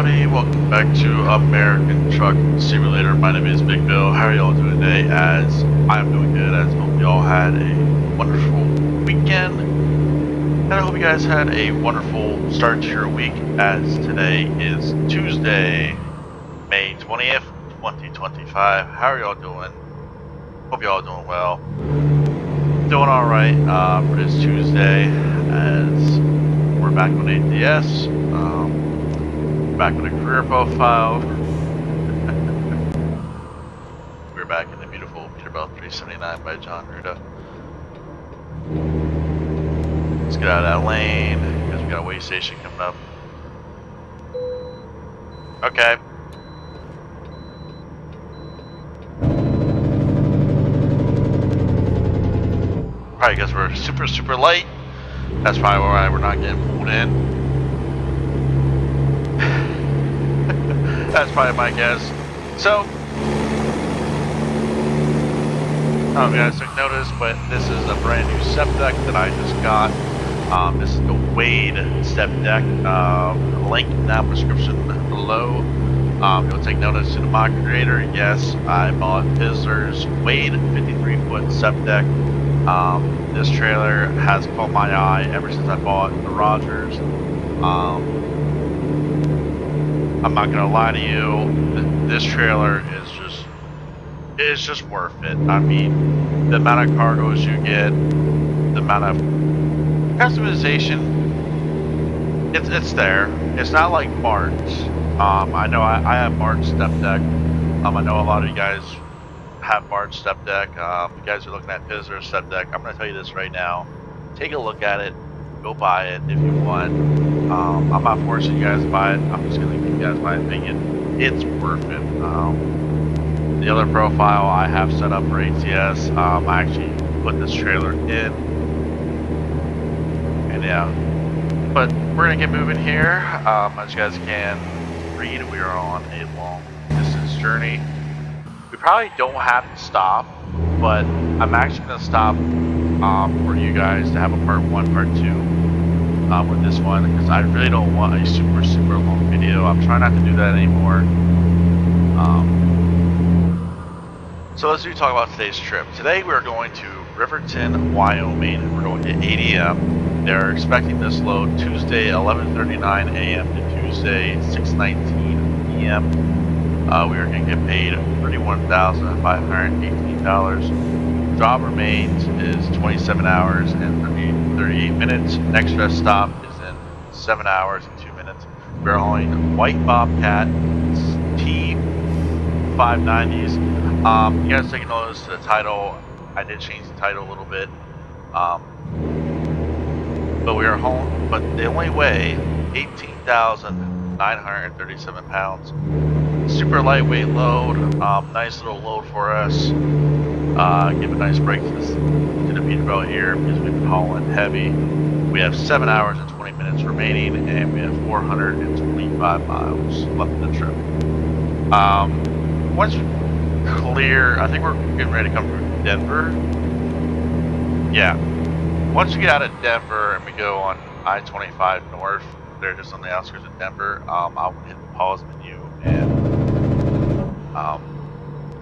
everybody, welcome back to American Truck Simulator. My name is Big Bill. How are y'all doing today? As I'm doing good, as I hope y'all had a wonderful weekend. And I hope you guys had a wonderful start to your week, as today is Tuesday, May 20th, 2025. How are y'all doing? Hope y'all doing well. Doing alright for this Tuesday, as we're back on ATS. Back with a career profile. We're back in the beautiful Peterbilt 379 by John Ruda. Let's get out of that lane because we got a way station coming up. Okay. Probably because we're super light. That's probably why we're not getting pulled in. That's probably my guess. So, I don't know if you guys took notice, but this is a brand new Stepdeck that I just got. This is the Wade Stepdeck. Link in that description below. You'll take notice to the mod creator. Yes, I bought Pizzster's Wade 53-foot Stepdeck. This trailer has caught my eye ever since I bought the Rogers. I'm not gonna lie to you, this trailer is just worth it. I mean, the amount of cargoes you get, the amount of customization, it's there. It's not like Bart's. I know I have Bart's Stepdeck. I know a lot of you guys have Bart's Stepdeck. You guys are looking at Pizzster's Stepdeck. I'm gonna tell you this right now. Take a look at it. Go buy it if you want. I'm not forcing you guys to buy it. I'm just going to give you guys my opinion. It's worth it. The other profile I have set up for ATS, I actually put this trailer in. And yeah. But we're going to get moving here. As you guys can read, we are on a long distance journey. We probably don't have to stop, but I'm actually going to stop for you guys to have a part 1, part 2 with this one, because I really don't want a super long video. I'm trying not to do that anymore. So let's talk about today's trip. Today we're going to Riverton, Wyoming. We're going to ADM. They're expecting this load Tuesday 11:39 a.m. to Tuesday 6:19 p.m. We are going to get paid $31,518. Job remains is 27 hours and 38 minutes. Next rest stop is in 7 hours and 2 minutes. We're hauling white Bobcat T590's. You guys take notice to the title. I did change the title a little bit. But we are hauling, but they only weigh 18,937 pounds. Super lightweight load. Nice little load for us. Give a nice break to the Peterbilt here because we've been hauling heavy. We have 7 hours and 20 minutes remaining, and we have 425 miles left in the trip. Once clear, I think we're getting ready to come through Denver. Yeah. Once we get out of Denver and we go on I-25 north, they're just on the outskirts of Denver, I'll hit the pause menu and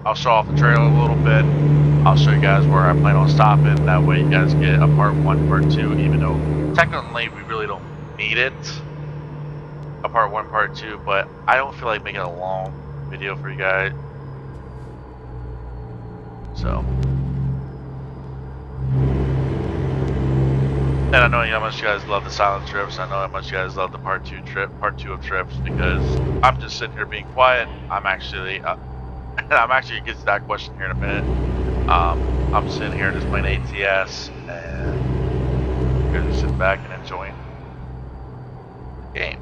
I'll show off the trailer a little bit. I'll show you guys where I plan on stopping. That way you guys get a part 1, part 2, even though technically we really don't need it. A part 1, part 2, but I don't feel like making a long video for you guys. So. And I know how much you guys love the silent trips. I know how much you guys love the part 2 of trips, because I'm just sitting here being quiet. I'm actually gonna get to that question here in a minute. I'm sitting here just playing ATS, and you're just sitting back and enjoying the game.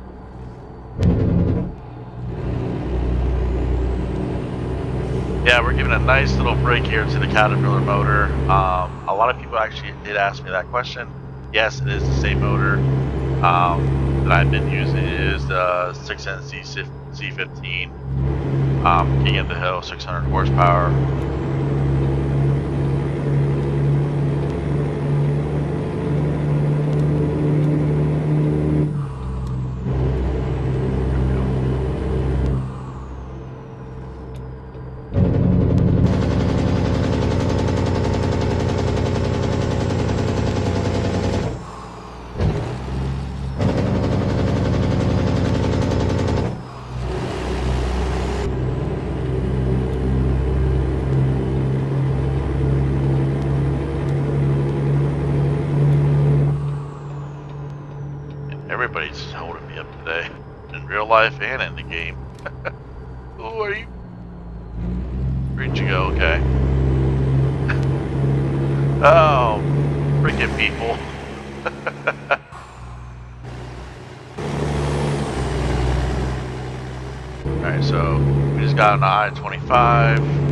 Yeah, we're giving a nice little break here to the Caterpillar motor. A lot of people actually did ask me that question. Yes, it is the same motor that I've been using. It is the 6NC C15 King of the Hill, 600 horsepower. real life and in the game. Who are you? Where'd you go? Okay. Oh, freaking people. Alright, so we just got on the I-25.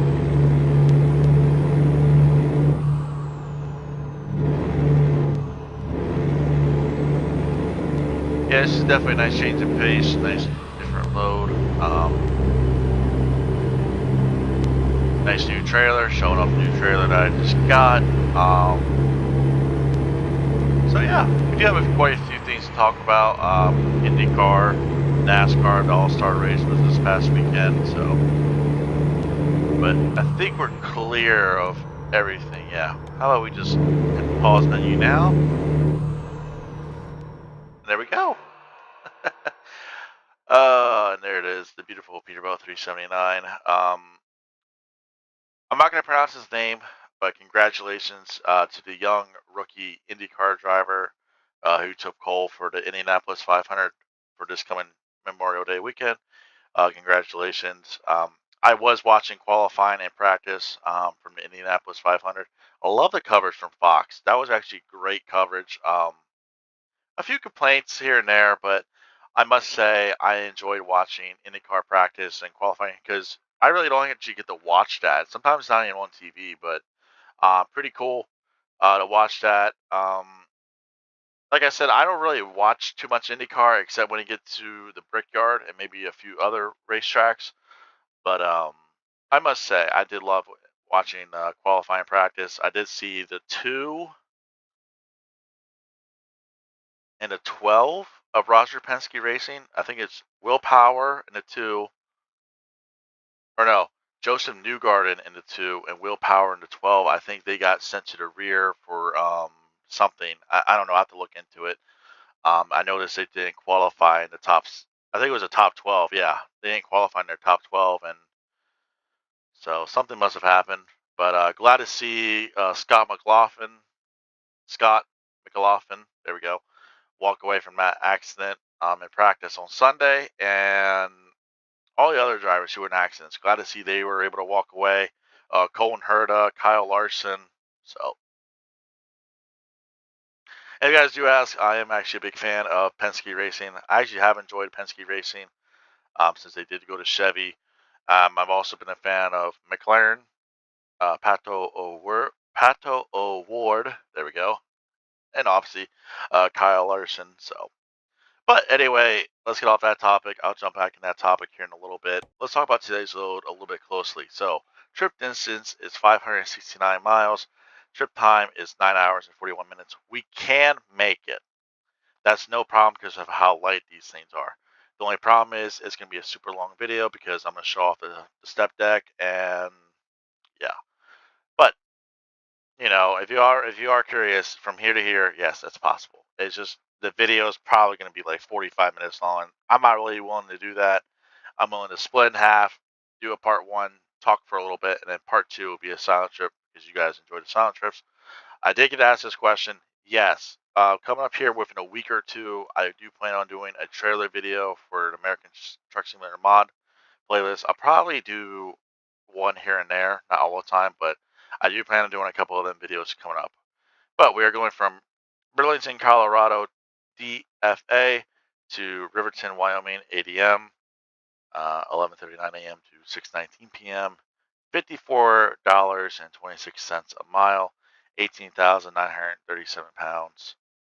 Yeah, this is definitely a nice change of pace, nice different load. Nice new trailer, showing off the new trailer that I just got. So yeah, we do have quite a few things to talk about. IndyCar, NASCAR, the All-Star race was this past weekend, so. But I think we're clear of everything, yeah. How about we just hit the pause menu now? And there we go. And there it is, the beautiful Peterbilt 379. I'm not going to pronounce his name, but congratulations to the young rookie IndyCar driver who took pole for the Indianapolis 500 for this coming Memorial Day weekend. Congratulations. I was watching qualifying and practice from the Indianapolis 500. I love the coverage from Fox. That was actually great coverage. A few complaints here and there, but I must say I enjoyed watching IndyCar practice and qualifying because I really don't actually get to watch that. Sometimes not even on TV, but pretty cool to watch that. Like I said, I don't really watch too much IndyCar except when you get to the Brickyard and maybe a few other racetracks. But I must say I did love watching qualifying practice. I did see the 2 and the 12 of Roger Penske Racing. I think it's Will Power in the 2, or no, Joseph Newgarden in the 2 and Will Power in the 12. I think they got sent to the rear for something. I don't know. I have to look into it. I noticed they didn't qualify in the tops. I think it was a top 12. Yeah, they didn't qualify in their top 12, and so something must have happened. But glad to see Scott McLaughlin. There we go. Walk away from that accident in practice on Sunday, and all the other drivers who were in accidents. Glad to see they were able to walk away. Colin Herta, Kyle Larson. So, and you guys do ask, I am actually a big fan of Penske Racing. I actually have enjoyed Penske Racing since they did go to Chevy. I've also been a fan of McLaren, Pato O'Ward. There we go. And obviously Kyle Larson. So, but anyway, let's get off that topic. I'll jump back in that topic here in a little bit. Let's talk about today's load a little bit closely. So, trip distance is 569 miles. Trip time is 9 hours and 41 minutes. We can make it. That's no problem because of how light these things are. The only problem is it's going to be a super long video because I'm going to show off the step deck and yeah. But you know, if you are curious from here to here, yes, that's possible. It's just the video is probably going to be like 45 minutes long. I'm not really willing to do that. I'm willing to split in half, do a part 1, talk for a little bit, and then part 2 will be a silent trip because you guys enjoy the silent trips. I did get asked this question. Yes, coming up here within a week or two, I do plan on doing a trailer video for the American Truck Simulator Mod playlist. I'll probably do one here and there, not all the time, but I do plan on doing a couple of them videos coming up. But we are going from Burlington, Colorado, DFA to Riverton, Wyoming, ADM, 11:39 a.m. to 6:19 p.m. $54.26 a mile, 18,937 pounds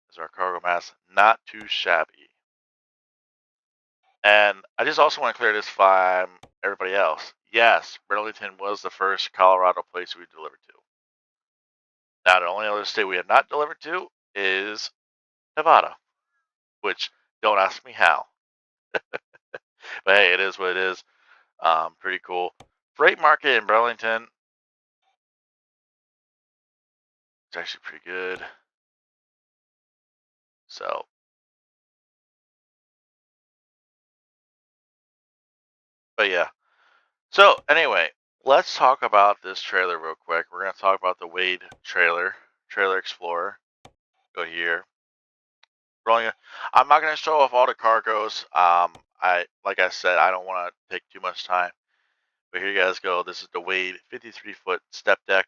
is our cargo mass. Not too shabby. And I just also want to clear this from everybody else. Yes, Burlington was the first Colorado place we delivered to. Now, the only other state we have not delivered to is Nevada, which don't ask me how. But hey, it is what it is. Pretty cool. Freight market in Burlington, it's actually pretty good. So, but yeah. So anyway, let's talk about this trailer real quick. We're gonna talk about the Wade Trailer Explorer. Go here. I'm not gonna show off all the cargoes. like I said, I don't want to take too much time. But here you guys go. This is the Wade 53-foot step deck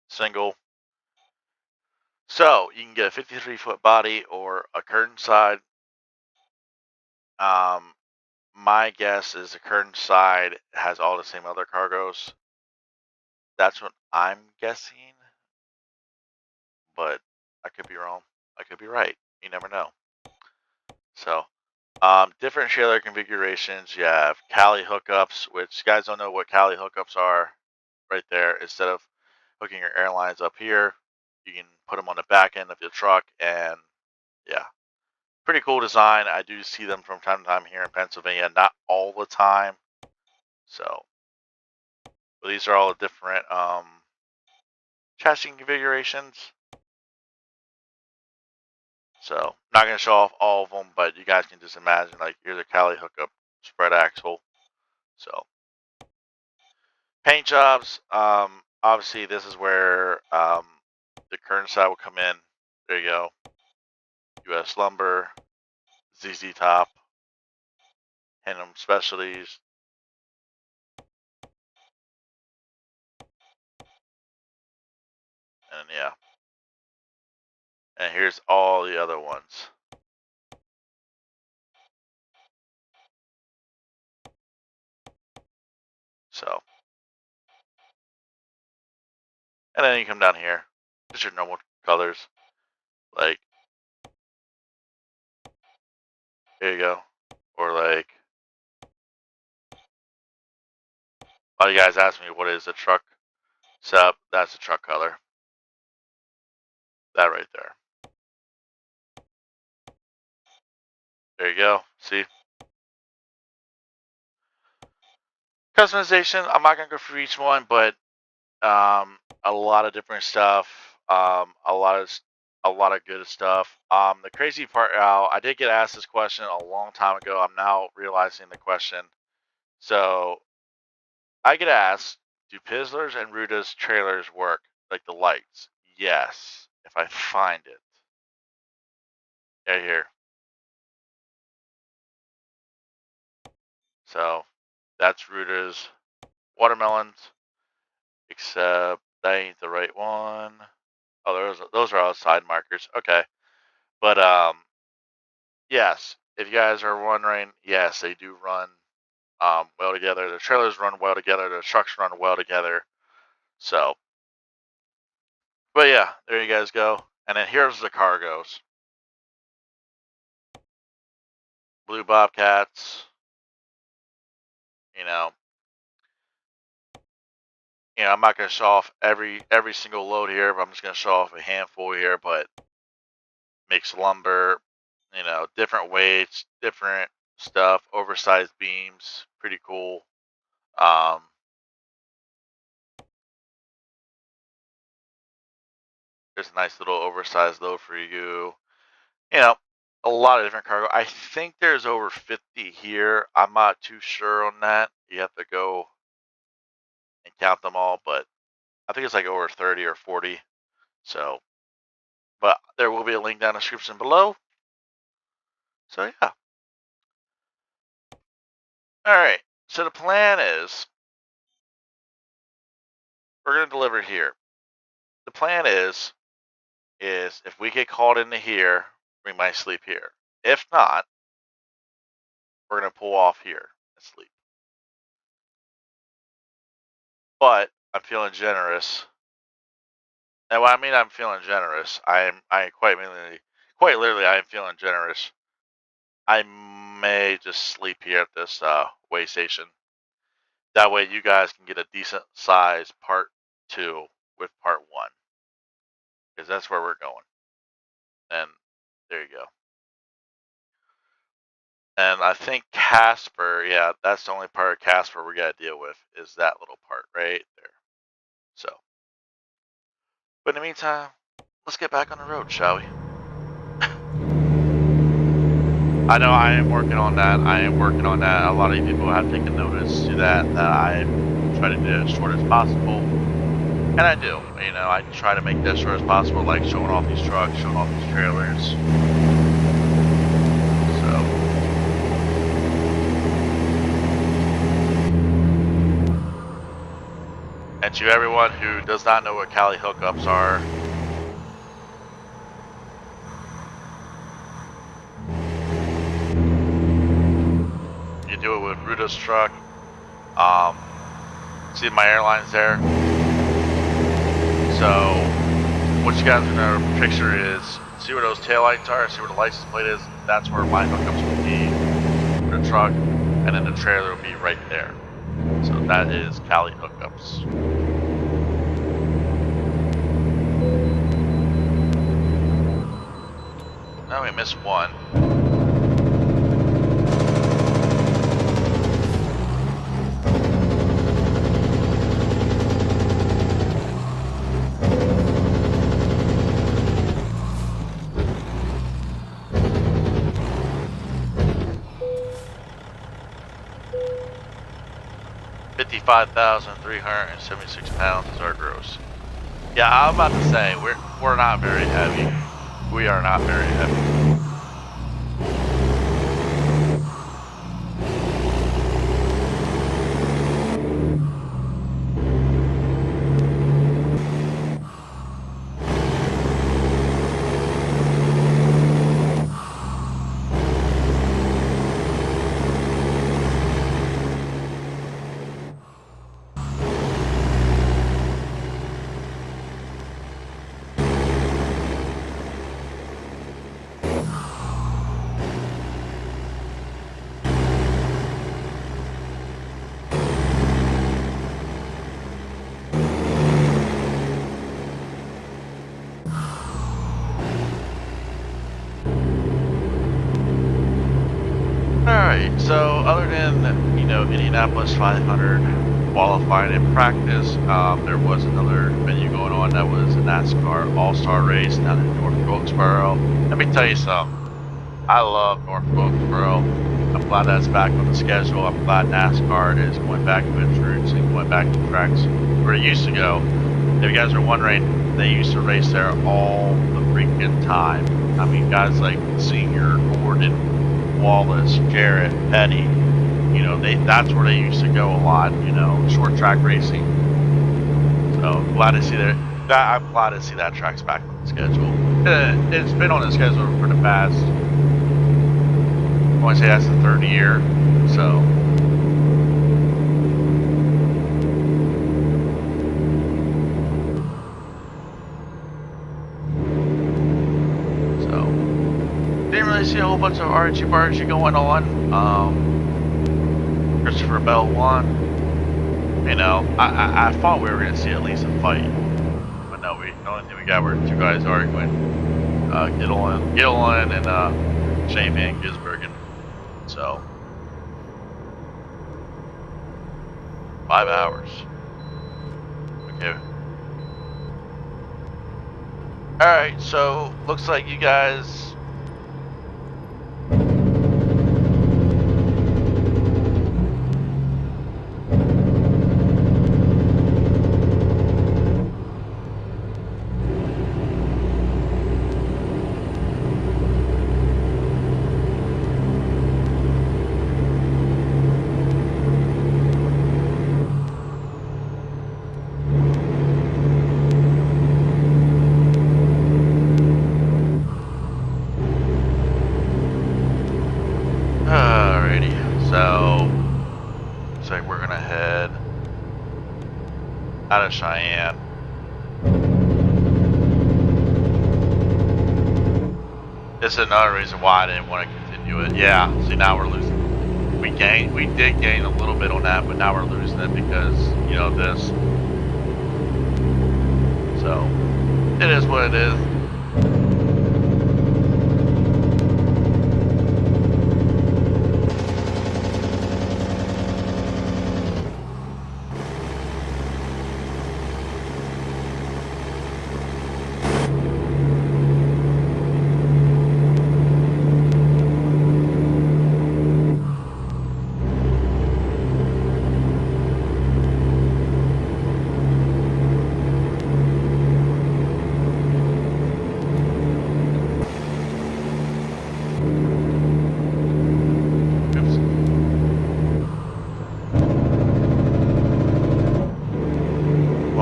single. So you can get a 53-foot body or a curtain side. My guess is the curtain side has all the same other cargos. That's what I'm guessing, but I could be wrong. I could be right. You never know. So, different trailer configurations. You have Cali hookups, which you guys don't know what Cali hookups are. Right there, instead of hooking your airlines up here, you can put them on the back end of your truck, and yeah, pretty cool design. I do see them from time to time here in Pennsylvania, not all the time. So, but these are all the different chassis configurations. So, not going to show off all of them, but you guys can just imagine, like, here's a Cali hookup spread axle. So, paint jobs, obviously this is where the curtain side will come in. There you go. US Lumber, ZZ Top, Hinham Specialties. And yeah. And here's all the other ones. So. And then you come down here. Just your normal colors. Like. Here you go. Or like. A lot of you guys ask me what is a truck setup. That's a truck color. That right there. There you go. See? Customization. I'm not going to go through each one, but a lot of different stuff. A lot of good stuff. The crazy part, I did get asked this question a long time ago. I'm now realizing the question. So I get asked, do Pizzlers and Ruta's trailers work, like the lights? Yes, if I find it. Right here. So that's Ruta's watermelons, except that ain't the right one. Oh, those are all side markers. Okay. But yes, if you guys are wondering, yes, they do run well together. The trailers run well together. The trucks run well together. So, but yeah, there you guys go. And then here's the cargos. Blue Bobcats. You know, I'm not going to show off every single load here, but I'm just going to show off a handful here. But mixed lumber, different weights, different stuff, oversized beams, pretty cool. There's a nice little oversized load for you. A lot of different cargo. I think there's over 50 here. I'm not too sure on that. You have to go and count them all, but I think it's like over 30 or 40. So, but there will be a link down in the description below. So yeah. All right. So the plan is we're going to deliver here. The plan is if we get called into here, we might sleep here. If not, we're going to pull off here and sleep. But I'm feeling generous. And when I mean I'm feeling generous, I quite literally I am feeling generous. I may just sleep here at this way station. That way you guys can get a decent size part 2 with part 1. Because that's where we're going. And there you go. And I think Casper, yeah, that's the only part of Casper we got to deal with is that little part right there. So, but in the meantime, let's get back on the road, shall we? I know I am working on that. A lot of you people have taken notice to that I try to do it as short as possible. And I do. I try to make that as short as possible, like showing off these trucks, showing off these trailers. So, And to everyone who does not know what Cali hookups are, you do it with Rogers Truck. See my airlines there? So what you guys are going to picture is, see where those taillights are, see where the license plate is, that's where my hookups will be for the truck, and then the trailer will be right there. So that is Cali hookups. Now we missed one. £55,376 is our gross. Yeah, I'm about to say we're not very heavy. We are not very heavy. Alright, so other than, Indianapolis 500 qualifying in practice, there was another venue going on that was a NASCAR All-Star race down in North Wilkesboro. Let me tell you something. I love North Wilkesboro. I'm glad that's back on the schedule. I'm glad NASCAR is going back to its roots and going back to tracks where it used to go. If you guys are wondering, they used to race there all the freaking time. I mean, guys like Senior, Gordon, Wallace, Jarrett, Petty, that's where they used to go a lot, short track racing. So glad to see I'm glad to see that track's back on the schedule. It's been on the schedule for the past, I want to say that's the third year, so. Didn't really see a whole bunch of argy-bargy going on. Christopher Bell won. I thought we were going to see at least a fight. But no, the only thing we got were two guys arguing. Gillen and Shane Van Gisbergen. So, 5 hours. Okay. Alright, so looks like you guys out of Cheyenne. This is another reason why I didn't want to continue it. Yeah, see, now we're losing. We did gain a little bit on that, but now we're losing it because, this. So, it is what it is.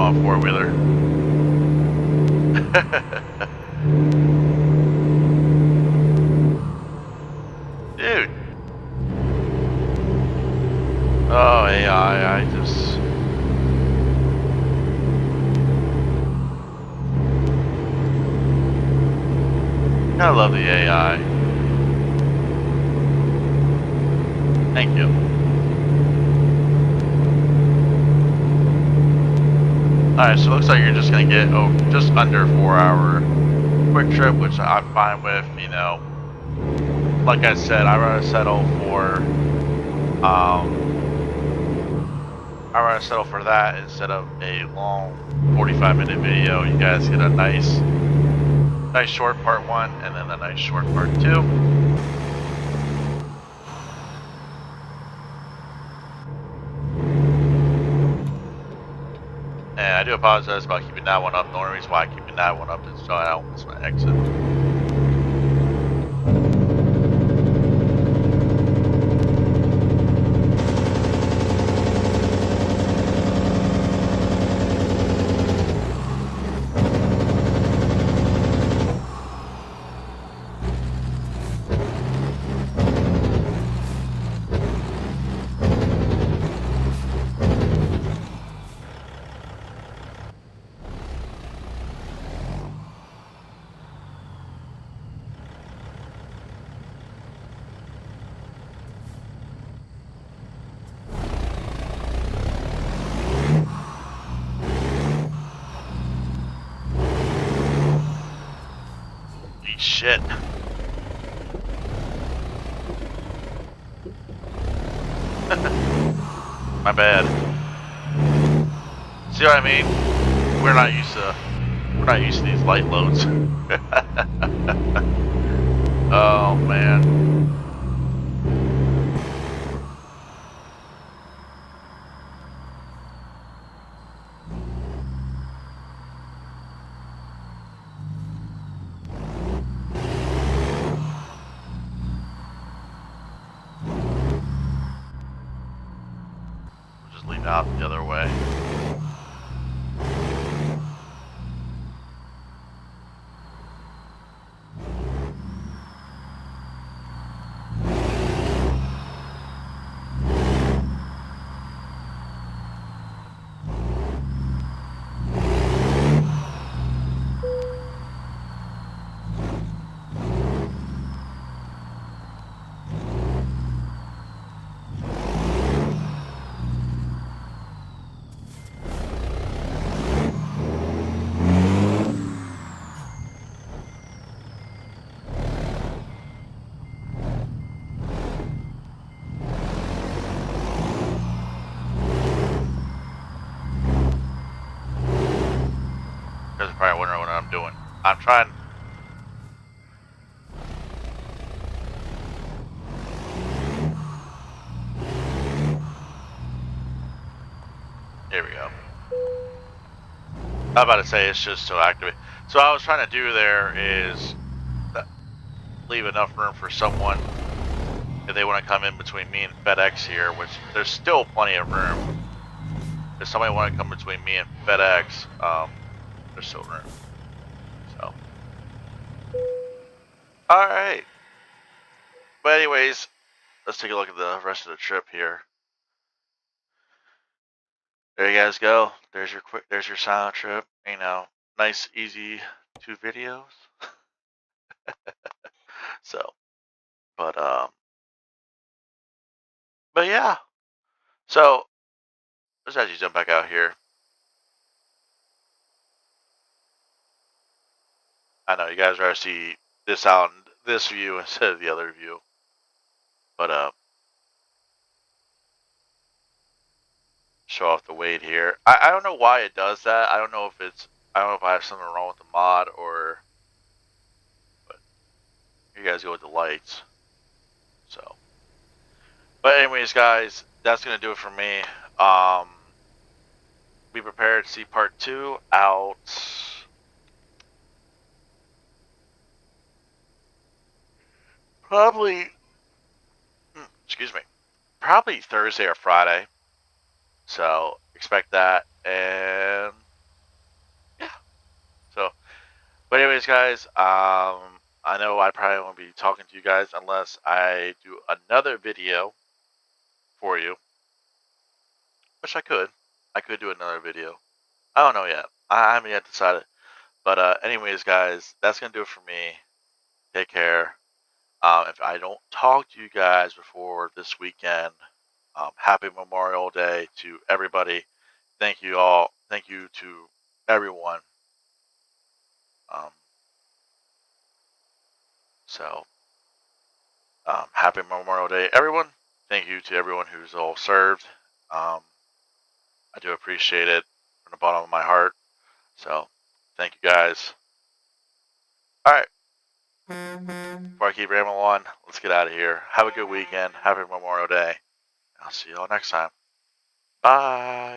on a four-wheeler. Dude. Oh, AI, I love the AI. Thank you. Alright, so it looks like you're just gonna get just under 4-hour quick trip, which I'm fine with, you know. Like I said, I'd rather settle for that instead of a long 45-minute video. You guys get a nice short part 1 and then a nice short part 2. And I do apologize about keeping that one up. The only reason why I'm keeping that one up is so I don't miss my exit. Shit. My bad. See what I mean? We're not used to these light loads. Oh man. Leave out the other way. You guys are probably wondering what I'm doing. I'm trying. Here we go. I'm about to say it's just to activate. So what I was trying to do there is leave enough room for someone if they want to come in between me and FedEx here, which there's still plenty of room. If somebody want to come between me and FedEx, there's still room. So, all right. But anyways, let's take a look at the rest of the trip here. There you guys go. There's your silent trip. You know, nice, easy 2 videos. So, but yeah. So let's actually jump back out here. I know you guys rather see this out in this view instead of the other view, but show off the Wade here. I don't know why it does that. I don't know if I have something wrong with the mod or, but you guys go with the lights. So, but anyways, guys, that's gonna do it for me. Be prepared to see part 2 out. Probably, excuse me, probably Thursday or Friday. So expect that, and But anyways, guys, I know I probably won't be talking to you guys unless I do another video for you, which I could. I could do another video. I don't know yet. I haven't yet decided. But anyways, guys, that's gonna do it for me. Take care. If I don't talk to you guys before this weekend, happy Memorial Day to everybody. Thank you all. Thank you to everyone. Um, so, happy Memorial Day, everyone. Thank you to everyone who's all served. I do appreciate it from the bottom of my heart. So, thank you guys. All right. Before I keep rambling on, let's get out of here. Have a good weekend. Happy Memorial Day. I'll see you all next time. Bye.